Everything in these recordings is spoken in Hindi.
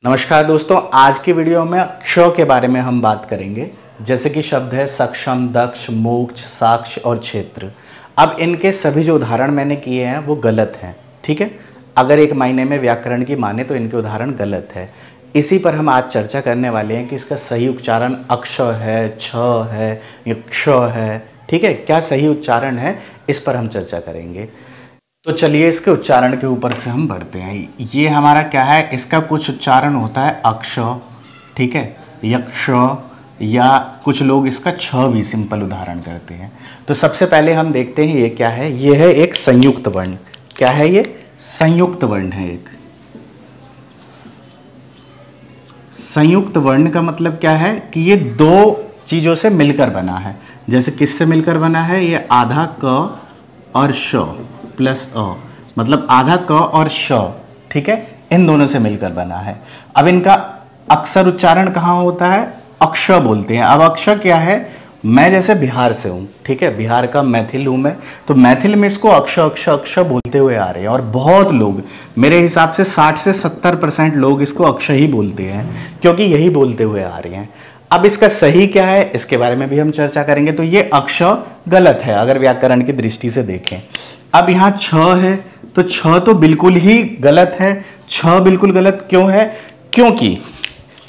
नमस्कार दोस्तों, आज की वीडियो में क्ष के बारे में हम बात करेंगे। जैसे कि शब्द है सक्षम, दक्ष, मोक्ष, साक्ष और क्षेत्र। अब इनके सभी जो उदाहरण मैंने किए हैं वो गलत हैं, ठीक है। अगर एक मायने में व्याकरण की माने तो इनके उदाहरण गलत है। इसी पर हम आज चर्चा करने वाले हैं कि इसका सही उच्चारण अक्ष है, छ है या क्ष है, ठीक है। क्या सही उच्चारण है, इस पर हम चर्चा करेंगे। तो चलिए इसके उच्चारण के ऊपर से हम बढ़ते हैं। ये हमारा क्या है, इसका कुछ उच्चारण होता है अक्ष, ठीक है, यक्ष, या कुछ लोग इसका छ भी सिंपल उदाहरण करते हैं। तो सबसे पहले हम देखते हैं ये क्या है। ये है एक संयुक्त वर्ण। क्या है ये? संयुक्त वर्ण है एक। संयुक्त वर्ण का मतलब क्या है कि ये दो चीजों से मिलकर बना है। जैसे किससे मिलकर बना है? ये आधा क और श प्लस अ, मतलब आधा क और श, ठीक है, इन दोनों से मिलकर बना है। अब इनका अक्सर उच्चारण कहाँ होता है? अक्ष बोलते हैं। अब अक्ष क्या है? मैं जैसे बिहार से हूँ, ठीक है, बिहार का मैथिल हूँ मैं, तो मैथिल में इसको अक्ष अक्ष अक्ष बोलते हुए आ रहे हैं। और बहुत लोग, मेरे हिसाब से 60 से 70% लोग इसको अक्ष ही बोलते हैं, क्योंकि यही बोलते हुए आ रहे हैं। अब इसका सही क्या है, इसके बारे में भी हम चर्चा करेंगे। तो ये अक्ष गलत है अगर व्याकरण की दृष्टि से देखें। अब यहाँ छ है, तो छ तो बिल्कुल ही गलत है। छ बिल्कुल गलत क्यों है? क्योंकि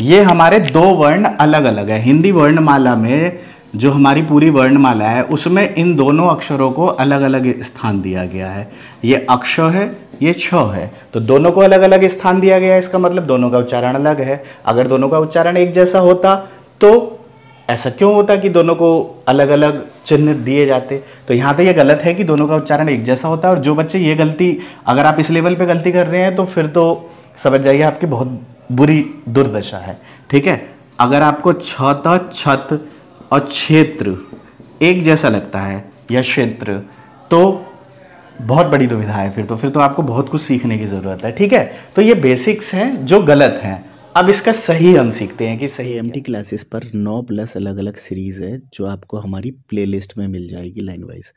ये हमारे दो वर्ण अलग अलग है। हिंदी वर्णमाला में जो हमारी पूरी वर्णमाला है उसमें इन दोनों अक्षरों को अलग अलग स्थान दिया गया है। ये अक्ष है, ये छ है, तो दोनों को अलग अलग स्थान दिया गया है। इसका मतलब दोनों का उच्चारण अलग है। अगर दोनों का उच्चारण एक जैसा होता तो ऐसा क्यों होता कि दोनों को अलग अलग चिन्ह दिए जाते। तो यहाँ तो ये गलत है कि दोनों का उच्चारण एक जैसा होता है। और जो बच्चे ये गलती, अगर आप इस लेवल पे गलती कर रहे हैं तो फिर तो समझ जाइए आपकी बहुत बुरी दुर्दशा है, ठीक है। अगर आपको छत, छत और क्षेत्र एक जैसा लगता है या क्षेत्र, तो बहुत बड़ी दुविधा है। फिर तो आपको बहुत कुछ सीखने की जरूरत है, ठीक है। तो ये बेसिक्स हैं जो गलत हैं। अब इसका सही हम सीखते हैं कि सही एमटी क्लासेस पर 9+ अलग अलग सीरीज है जो आपको हमारी प्लेलिस्ट में मिल जाएगी लाइन वाइज।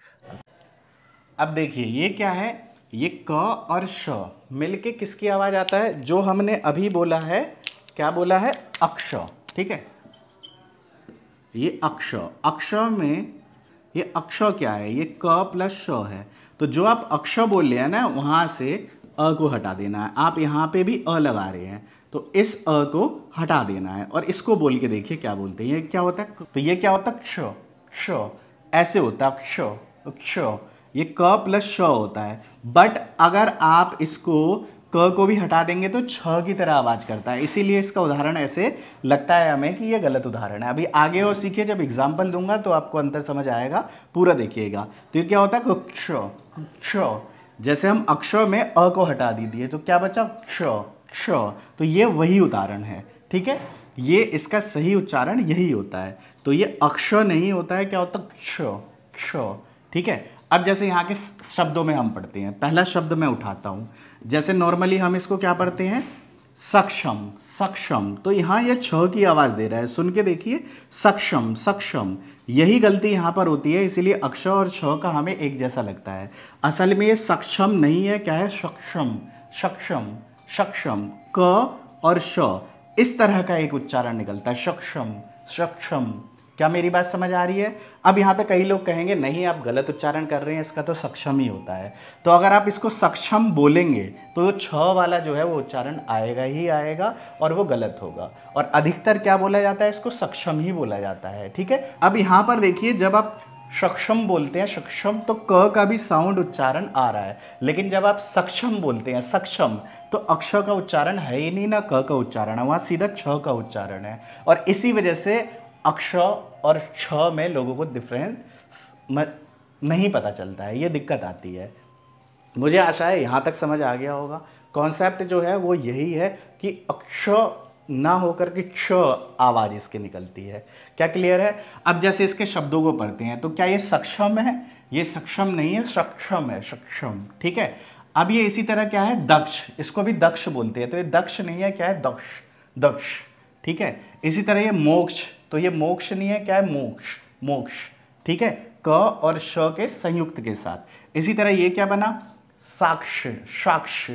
अब देखिए ये क्या है, ये क और श मिलके किसकी आवाज आता है? जो हमने अभी बोला है, क्या बोला है? अक्ष, ठीक है। ये अक्ष, अक्ष में ये अक्ष क्या है? ये क प्लस श है। तो जो आप अक्ष बोल रहे हैं ना, वहां से अ को हटा देना है। आप यहाँ पे भी अ लगा रहे हैं, तो इस अ को हटा देना है और इसको बोल के देखिए क्या बोलते हैं। ये क्या होता है? तो ये क्या होता है? क्ष, क्ष, ऐसे होता है क्ष, क्ष। ये क प्लस श होता है। बट अगर आप इसको क को भी हटा देंगे तो छ की तरह आवाज करता है। इसीलिए इसका उदाहरण ऐसे लगता है हमें कि ये गलत उदाहरण है। अभी आगे और सीखिए, जब एग्जाम्पल दूंगा तो आपको अंतर समझ आएगा, पूरा देखिएगा। तो ये क्या होता है? क्ष, क्ष। जैसे हम अक्ष में अ को हटा दीजिए तो क्या बचा? क्ष, क्ष। तो ये वही उदाहरण है, ठीक है। ये इसका सही उच्चारण यही होता है। तो ये अक्ष नहीं होता है, क्या होता है? क्ष, क्ष, ठीक है। अब जैसे यहाँ के शब्दों में हम पढ़ते हैं, पहला शब्द मैं उठाता हूं। जैसे नॉर्मली हम इसको क्या पढ़ते हैं? सक्षम, सक्षम। तो यहाँ ये छ की आवाज दे रहा है, सुन के देखिए, सक्षम, सक्षम। यही गलती यहाँ पर होती है, इसीलिए अक्ष और छ का हमें एक जैसा लगता है। असल में ये सक्षम नहीं है, क्या है? सक्षम, सक्षम, सक्षम। क और श इस तरह का एक उच्चारण निकलता है, सक्षम, सक्षम। क्या मेरी बात समझ आ रही है? अब यहाँ पे कई लोग कहेंगे नहीं आप गलत उच्चारण कर रहे हैं, इसका तो सक्षम ही होता है। तो अगर आप इसको सक्षम बोलेंगे तो छ वाला जो है वो उच्चारण आएगा ही आएगा और वो गलत होगा। और अधिकतर क्या बोला जाता है? इसको सक्षम ही बोला जाता है, ठीक है। अब यहाँ पर देखिए, जब आप सक्षम बोलते हैं, सक्षम, तो क का भी साउंड उच्चारण आ रहा है। लेकिन जब आप सक्षम बोलते हैं, सक्षम, तो अक्ष का उच्चारण है ही नहीं, ना क का उच्चारण है, वहां सीधा छ का उच्चारण है। और इसी वजह से अक्ष और छ में लोगों को डिफरेंस नहीं पता चलता है, ये दिक्कत आती है। मुझे आशा है यहाँ तक समझ आ गया होगा। कॉन्सेप्ट जो है वो यही है कि अक्ष ना होकर के क्ष आवाज इसके निकलती है। क्या क्लियर है? अब जैसे इसके शब्दों को पढ़ते हैं, तो क्या ये सक्षम है? ये सक्षम नहीं है, सक्षम है, सक्षम, ठीक है। अब ये इसी तरह क्या है? दक्ष, इसको भी दक्ष बोलते हैं, तो ये दक्ष नहीं है, क्या है? दक्ष, दक्ष, ठीक है। इसी तरह ये मोक्ष, तो ये मोक्ष नहीं है, क्या है? मोक्ष, मोक्ष, ठीक है, क और श के संयुक्त के साथ। इसी तरह ये क्या बना? साक्ष, साक्ष,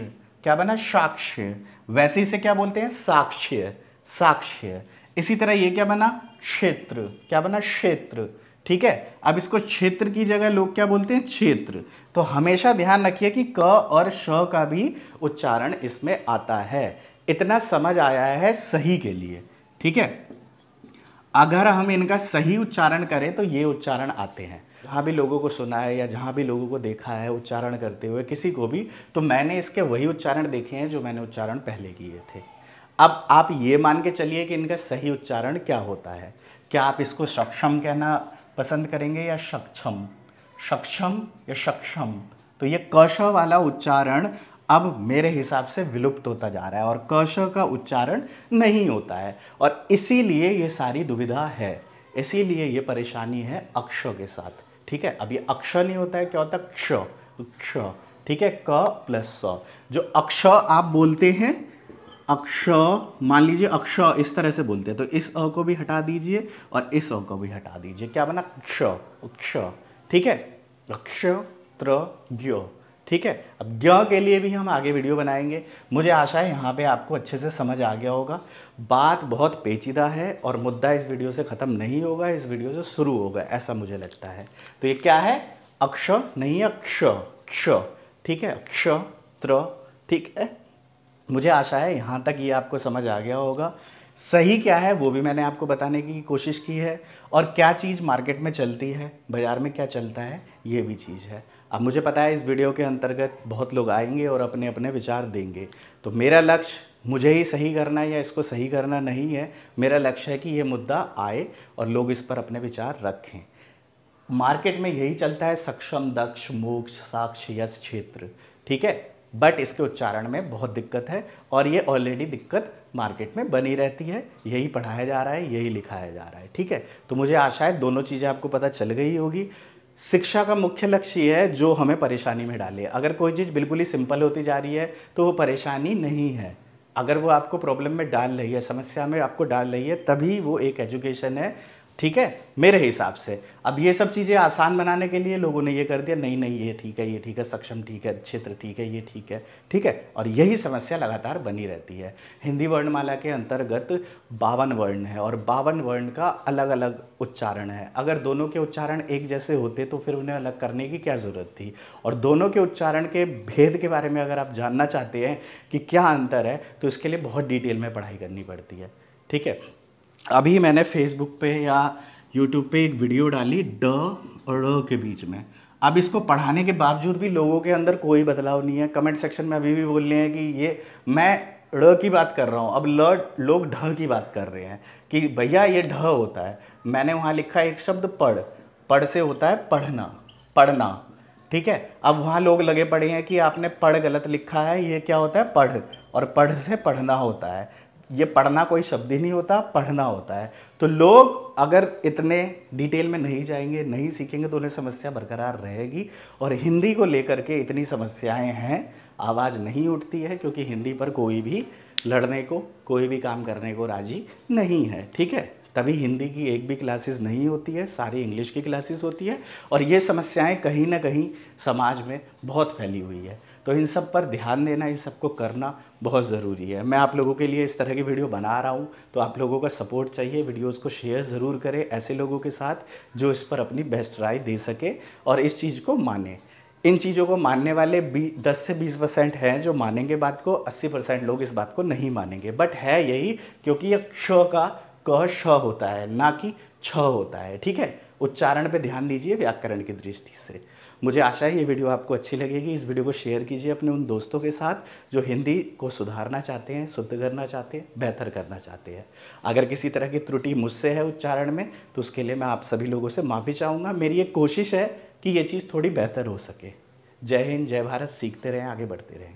क्या बना, साक्ष्य। वैसे इसे क्या बोलते हैं, साक्ष्य, साक्ष्य। इसी तरह ये क्या बना, क्षेत्र, क्या बना, क्षेत्र। ठीक है, अब इसको क्षेत्र की जगह लोग क्या बोलते हैं, क्षेत्र। तो हमेशा ध्यान रखिए कि क और श का भी उच्चारण इसमें आता है। इतना समझ आया है सही के लिए। ठीक है, अगर हम इनका सही उच्चारण करें तो ये उच्चारण आते हैं। जहाँ भी लोगों को सुना है या जहाँ भी लोगों को देखा है उच्चारण करते हुए किसी को भी, तो मैंने इसके वही उच्चारण देखे हैं जो मैंने उच्चारण पहले किए थे। अब आप ये मान के चलिए कि इनका सही उच्चारण क्या होता है। क्या आप इसको सक्षम कहना पसंद करेंगे या सक्षम, सक्षम या सक्षम? तो ये कश वाला उच्चारण अब मेरे हिसाब से विलुप्त होता जा रहा है और कश का उच्चारण नहीं होता है, और इसीलिए ये सारी दुविधा है, इसीलिए ये परेशानी है अक्ष के साथ। ठीक है, अब ये अक्ष नहीं होता है, क्या होता है, क्ष, क्ष। ठीक है, क प्लस स। जो अक्ष आप बोलते हैं, अक्ष, मान लीजिए अक्ष इस तरह से बोलते हैं, तो इस अ को भी हटा दीजिए और इस अ को भी हटा दीजिए, क्या बना, क्ष, क्ष। ठीक है, अक्ष त्र ज्ञ। ठीक है, अब ज्ञ के लिए भी हम आगे वीडियो बनाएंगे। मुझे आशा है यहाँ पे आपको अच्छे से समझ आ गया होगा। बात बहुत पेचीदा है और मुद्दा इस वीडियो से ख़त्म नहीं होगा, इस वीडियो से शुरू होगा, ऐसा मुझे लगता है। तो ये क्या है, अक्ष नहीं है, क्ष, क्ष। ठीक है, अक्ष त्र। ठीक है, मुझे आशा है यहाँ तक ये आपको समझ आ गया होगा। सही क्या है वो भी मैंने आपको बताने की कोशिश की है, और क्या चीज़ मार्केट में चलती है, बाज़ार में क्या चलता है, ये भी चीज़ है। अब मुझे पता है इस वीडियो के अंतर्गत बहुत लोग आएंगे और अपने अपने विचार देंगे, तो मेरा लक्ष्य मुझे ही सही करना या इसको सही करना नहीं है। मेरा लक्ष्य है कि ये मुद्दा आए और लोग इस पर अपने विचार रखें। मार्केट में यही चलता है, सक्षम, दक्ष, मोक्ष, साक्ष, यश, क्षेत्र। ठीक है, बट इसके उच्चारण में बहुत दिक्कत है, और ये ऑलरेडी दिक्कत मार्केट में बनी रहती है। यही पढ़ाया जा रहा है, यही लिखाया जा रहा है। ठीक है, तो मुझे आशा है दोनों चीज़ें आपको पता चल गई होगी। शिक्षा का मुख्य लक्ष्य ये है जो हमें परेशानी में डाले। अगर कोई चीज़ बिल्कुल ही सिंपल होती जा रही है तो वो परेशानी नहीं है। अगर वो आपको प्रॉब्लम में डाल रही है, समस्या में आपको डाल रही है, तभी वो एक एजुकेशन है। ठीक है, मेरे हिसाब से। अब ये सब चीज़ें आसान बनाने के लिए लोगों ने ये कर दिया, नहीं नहीं ये ठीक है, ये ठीक है, सक्षम ठीक है, क्षेत्र ठीक है, ये ठीक है। ठीक है, और यही समस्या लगातार बनी रहती है। हिंदी वर्णमाला के अंतर्गत 52 वर्ण है और 52 वर्ण का अलग अलग उच्चारण है। अगर दोनों के उच्चारण एक जैसे होते तो फिर उन्हें अलग करने की क्या ज़रूरत थी। और दोनों के उच्चारण के भेद के बारे में अगर आप जानना चाहते हैं कि क्या अंतर है, तो इसके लिए बहुत डिटेल में पढ़ाई करनी पड़ती है। ठीक है, अभी मैंने फेसबुक पे या यूट्यूब पे एक वीडियो डाली ड और ड़ के बीच में। अब इसको पढ़ाने के बावजूद भी लोगों के अंदर कोई बदलाव नहीं है। कमेंट सेक्शन में अभी भी बोल रहे हैं कि ये मैं ड़ की बात कर रहा हूँ, अब लोग ढ की बात कर रहे हैं कि भैया ये ढ होता है। मैंने वहाँ लिखा एक शब्द पढ़, पढ़ से होता है पढ़ना, पढ़ना। ठीक है, अब वहाँ लोग लगे पड़े हैं कि आपने पढ़ गलत लिखा है, ये क्या होता है, पढ़, और पढ़ से पढ़ना होता है। ये पढ़ना कोई शब्द ही नहीं होता, पढ़ना होता है। तो लोग अगर इतने डिटेल में नहीं जाएंगे, नहीं सीखेंगे, तो उन्हें समस्या बरकरार रहेगी। और हिंदी को लेकर के इतनी समस्याएं हैं, आवाज़ नहीं उठती है, क्योंकि हिंदी पर कोई भी लड़ने को, कोई भी काम करने को राजी नहीं है। ठीक है, तभी हिंदी की एक भी क्लासेस नहीं होती है, सारी इंग्लिश की क्लासेस होती है। और ये समस्याएं कहीं ना कहीं समाज में बहुत फैली हुई है। तो इन सब पर ध्यान देना, इन सबको करना बहुत ज़रूरी है। मैं आप लोगों के लिए इस तरह की वीडियो बना रहा हूँ, तो आप लोगों का सपोर्ट चाहिए। वीडियोज़ को शेयर ज़रूर करें ऐसे लोगों के साथ जो इस पर अपनी बेस्ट राय दे सके और इस चीज़ को माने। इन चीज़ों को मानने वाले 10 से 20% हैं जो मानेंगे बात को, 80% लोग इस बात को नहीं मानेंगे। बट है यही, क्योंकि ये क्ष का क श होता है, ना कि छ होता है। ठीक है, उच्चारण पे ध्यान दीजिए व्याकरण की दृष्टि से। मुझे आशा है ये वीडियो आपको अच्छी लगेगी। इस वीडियो को शेयर कीजिए अपने उन दोस्तों के साथ जो हिंदी को सुधारना चाहते हैं, शुद्ध करना चाहते हैं, बेहतर करना चाहते हैं। अगर किसी तरह की त्रुटि मुझसे है उच्चारण में, तो उसके लिए मैं आप सभी लोगों से माफ़ी चाहूँगा। मेरी एक कोशिश है कि ये चीज़ थोड़ी बेहतर हो सके। जय हिंद, जय भारत। सीखते रहें, आगे बढ़ते रहें।